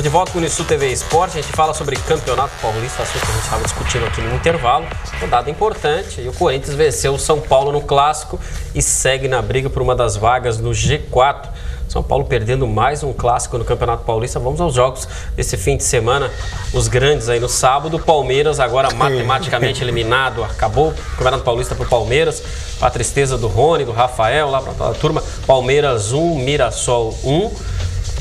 Estamos de volta com o Unisul TV Esporte. A gente fala sobre Campeonato Paulista, assunto que a gente estava discutindo aqui no intervalo. Um dado importante, e o Corinthians venceu o São Paulo no Clássico e segue na briga por uma das vagas no G4. São Paulo perdendo mais um Clássico no Campeonato Paulista. Vamos aos jogos desse fim de semana. Os grandes aí no sábado. Palmeiras agora matematicamente eliminado. Acabou o Campeonato Paulista para o Palmeiras. A tristeza do Rony, do Rafael, lá para toda a turma. Palmeiras 1, Mirassol 1.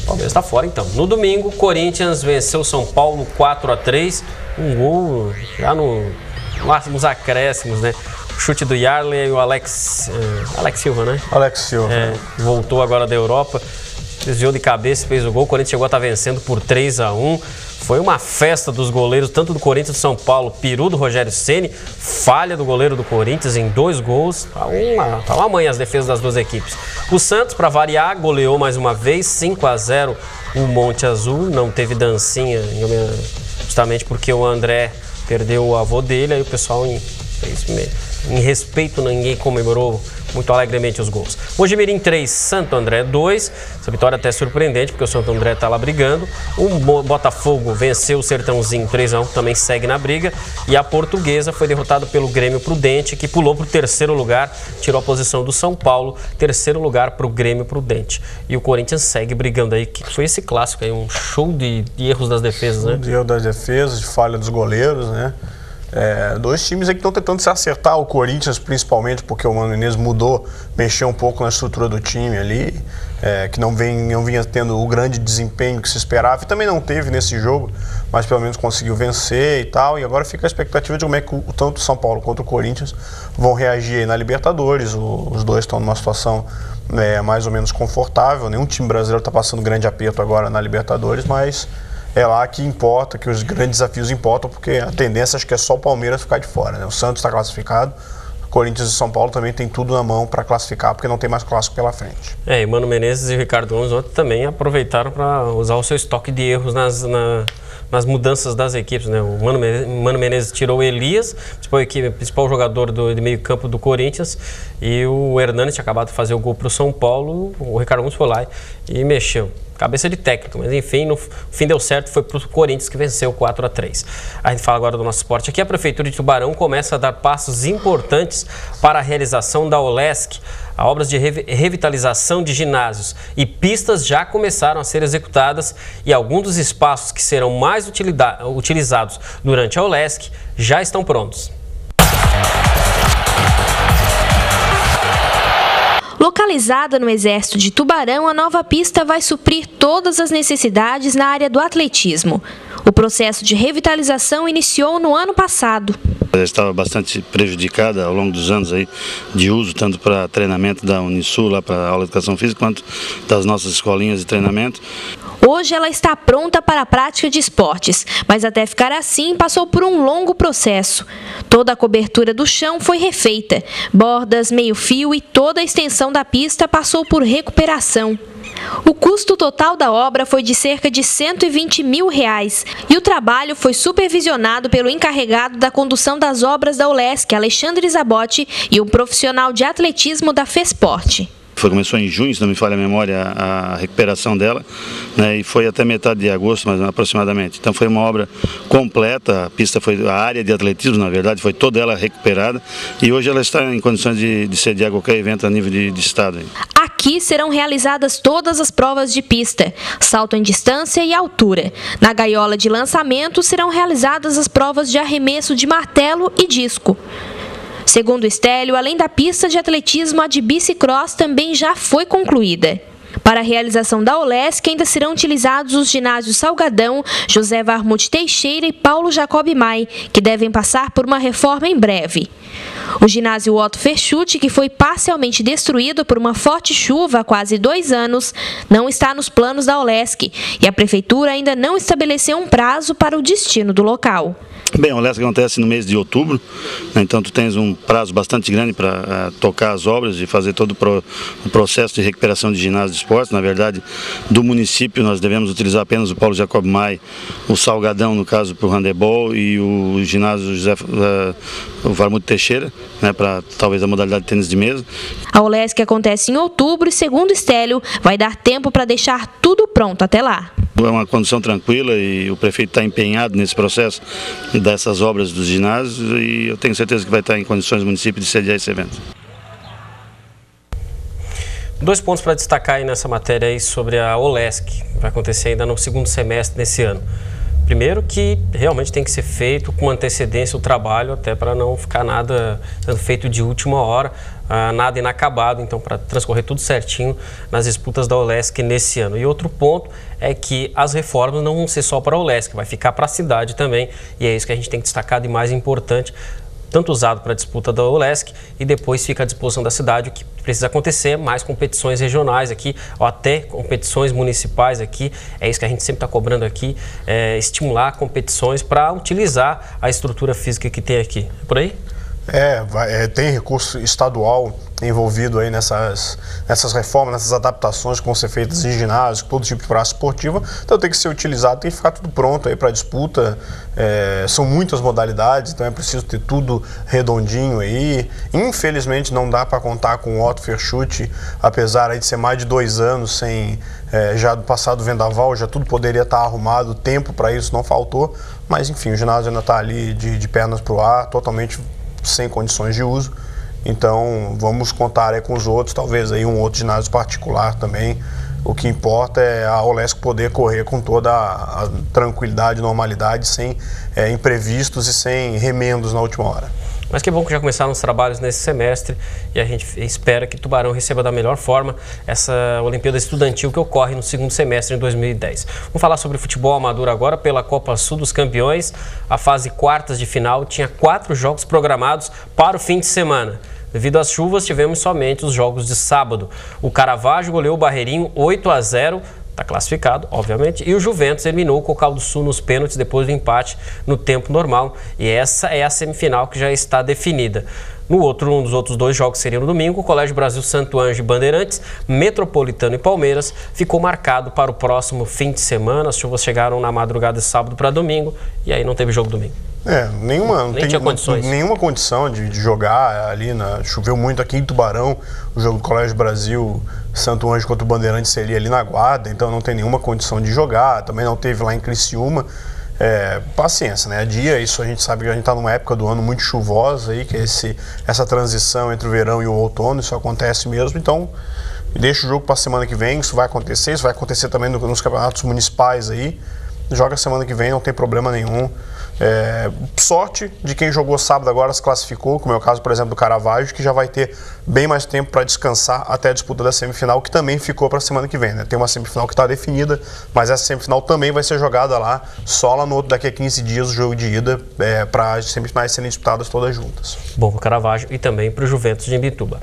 Palmeiras está fora, então. No domingo, Corinthians venceu o São Paulo 4-3. Um gol já nos acréscimos, né? O chute do Yarley e o Alex Silva, né? Alex Silva. Voltou agora da Europa. Desviou de cabeça, fez o gol. O Corinthians chegou a estar vencendo por 3-1. Foi uma festa dos goleiros, tanto do Corinthians e do São Paulo. Peru do Rogério Ceni, falha do goleiro do Corinthians em 2 gols. Tá uma manhã as defesas das duas equipes. O Santos, para variar, goleou mais uma vez, 5-0 o Monte Azul. Não teve dancinha, justamente porque o André perdeu o avô dele. Aí o pessoal, em respeito, ninguém comemorou muito alegremente os gols. Mojimirim 3, Santo André 2. Essa vitória até surpreendente, porque o Santo André está lá brigando. O Botafogo venceu o Sertãozinho 3-1, também segue na briga. E a Portuguesa foi derrotada pelo Grêmio Prudente, que pulou para o 3º lugar, tirou a posição do São Paulo. 3º lugar para o Grêmio Prudente. E o Corinthians segue brigando aí. Que foi esse clássico aí, um show de erros das defesas, né? De erro das defesas, de falha dos goleiros, né? Dois times aí que estão tentando se acertar, o Corinthians principalmente, porque o Mano Menezes mexeu um pouco na estrutura do time ali, que não vinha tendo o grande desempenho que se esperava, e também não teve nesse jogo, mas pelo menos conseguiu vencer e tal, e agora fica a expectativa de como é que tanto o São Paulo quanto o Corinthians vão reagir aí na Libertadores. Os dois estão numa situação mais ou menos confortável, nenhum time brasileiro está passando grande aperto agora na Libertadores, mas é lá que importa, que os grandes desafios importam, porque a tendência acho que é só o Palmeiras ficar de fora, né? O Santos está classificado, Corinthians e São Paulo também tem tudo na mão para classificar, porque não tem mais clássico pela frente. E Mano Menezes e Ricardo Gomes ontem também aproveitaram para usar o seu estoque de erros nas mudanças das equipes, né? O Mano Menezes tirou o Elias, principal jogador de meio campo do Corinthians, e o Hernanes tinha acabado de fazer o gol para o São Paulo. O Ricardo Gomes foi lá e mexeu. Cabeça de técnico, mas enfim, no fim deu certo, foi para o Corinthians que venceu 4-3. A gente fala agora do nosso esporte aqui. A Prefeitura de Tubarão começa a dar passos importantes para a realização da OLESC. As obras de revitalização de ginásios e pistas já começaram a ser executadas e alguns dos espaços que serão mais utilizados durante a OLESC já estão prontos. Localizada no Exército de Tubarão, a nova pista vai suprir todas as necessidades na área do atletismo. O processo de revitalização iniciou no ano passado. Ela estava bastante prejudicada ao longo dos anos aí de uso, tanto para treinamento da Unisul, lá para a aula de educação física, quanto das nossas escolinhas de treinamento. Hoje ela está pronta para a prática de esportes, mas até ficar assim passou por um longo processo. Toda a cobertura do chão foi refeita, bordas, meio-fio e toda a extensão da pista passou por recuperação. O custo total da obra foi de cerca de R$120 mil e o trabalho foi supervisionado pelo encarregado da condução das obras da OLESC, Alexandre Zabotti, e um profissional de atletismo da FESPORT. Começou em junho, se não me falha a memória, a recuperação dela, né, e foi até metade de agosto, mais aproximadamente. Então foi uma obra completa, a área de atletismo, na verdade, foi toda ela recuperada e hoje ela está em condições de sediar qualquer evento a nível de estado. Aqui serão realizadas todas as provas de pista, salto em distância e altura. Na gaiola de lançamento serão realizadas as provas de arremesso de martelo e disco. Segundo o Estélio, além da pista de atletismo, a de bicicross também já foi concluída. Para a realização da OLESC ainda serão utilizados os ginásios Salgadão, José Varmute Teixeira e Paulo Jacob Mai, que devem passar por uma reforma em breve. O ginásio Otto Ferchuti, que foi parcialmente destruído por uma forte chuva há quase 2 anos, não está nos planos da OLESC e a Prefeitura ainda não estabeleceu um prazo para o destino do local. Bem, a OLESC acontece no mês de outubro, né, então tu tens um prazo bastante grande para tocar as obras e fazer todo o processo de recuperação de ginásio de esportes. Na verdade, do município nós devemos utilizar apenas o Paulo Jacob Mai, o Salgadão, no caso, para o handebol, e o ginásio o Varmute Teixeira, né, para talvez a modalidade de tênis de mesa. A OLESC acontece em outubro e, segundo Estélio, vai dar tempo para deixar tudo pronto até lá. É uma condição tranquila e o prefeito está empenhado nesse processo dessas obras dos ginásios e eu tenho certeza que vai estar em condições do município de sediar esse evento. 2 pontos para destacar aí nessa matéria aí sobre a OLESC, que vai acontecer ainda no segundo semestre desse ano. Primeiro que realmente tem que ser feito com antecedência o trabalho, até para não ficar nada sendo feito de última hora, nada inacabado, então para transcorrer tudo certinho nas disputas da OLESC nesse ano. E outro ponto é que as reformas não vão ser só para a OLESC, vai ficar para a cidade também, e é isso que a gente tem que destacar de mais importante, tanto usado para a disputa da OLESC e depois fica à disposição da cidade, o que precisa acontecer, mais competições regionais aqui, ou até competições municipais aqui, é isso que a gente sempre está cobrando aqui, estimular competições para utilizar a estrutura física que tem aqui. É por aí? Tem recurso estadual envolvido aí nessas reformas, nessas adaptações que vão ser feitas em ginásio, todo tipo de praça esportiva, então tem que ser utilizado, tem que ficar tudo pronto aí para disputa, são muitas modalidades, então é preciso ter tudo redondinho aí. Infelizmente não dá para contar com o Otto Verschutti, apesar aí de ser mais de 2 anos sem, já do passado vendaval, já tudo poderia estar arrumado, tempo para isso não faltou, mas enfim, o ginásio ainda está ali de pernas para o ar, totalmente sem condições de uso. Então vamos contar aí com os outros, talvez aí um outro ginásio particular também. O que importa é a OLESC poder correr com toda a tranquilidade e normalidade, sem imprevistos e sem remendos na última hora. Mas que bom que já começaram os trabalhos nesse semestre e a gente espera que Tubarão receba da melhor forma essa Olimpíada Estudantil que ocorre no segundo semestre de 2010. Vamos falar sobre futebol amador agora pela Copa Sul dos Campeões. A fase quartas de final tinha 4 jogos programados para o fim de semana. Devido às chuvas, tivemos somente os jogos de sábado. O Caravaggio goleou o Barreirinho 8-0. Está classificado, obviamente, e o Juventus eliminou o Cocal do Sul nos pênaltis depois do empate no tempo normal. E essa é a semifinal que já está definida. Um dos outros 2 jogos seriam no domingo, o Colégio Brasil Santo Anjo e Bandeirantes, Metropolitano e Palmeiras, ficou marcado para o próximo fim de semana. As chuvas chegaram na madrugada de sábado para domingo e aí não teve jogo domingo. Nenhuma condição de jogar ali, choveu muito aqui em Tubarão, o jogo do Colégio Brasil Santo Anjo contra o Bandeirantes seria ali na Guarda, então não tem nenhuma condição de jogar, também não teve lá em Criciúma. Paciência, né? Isso a gente sabe que a gente está numa época do ano muito chuvosa aí, que é essa transição entre o verão e o outono, isso acontece mesmo, então deixa o jogo para a semana que vem, isso vai acontecer também nos campeonatos municipais aí, joga semana que vem, não tem problema nenhum. Sorte de quem jogou sábado agora se classificou, como é o caso, por exemplo, do Caravaggio, que já vai ter bem mais tempo para descansar até a disputa da semifinal, que também ficou para a semana que vem, né? Tem uma semifinal que está definida, mas essa semifinal também vai ser jogada lá, só lá daqui a 15 dias o jogo de ida, para as semifinais serem disputadas todas juntas. Bom para o Caravaggio e também para o Juventus de Imbituba.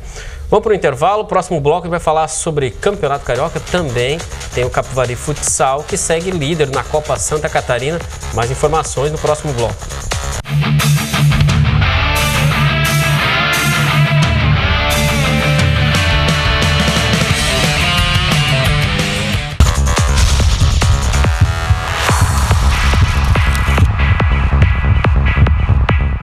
Vamos para o intervalo, o próximo bloco vai falar sobre Campeonato Carioca, também tem o Capivari Futsal, que segue líder na Copa Santa Catarina. Mais informações no próximo bloco.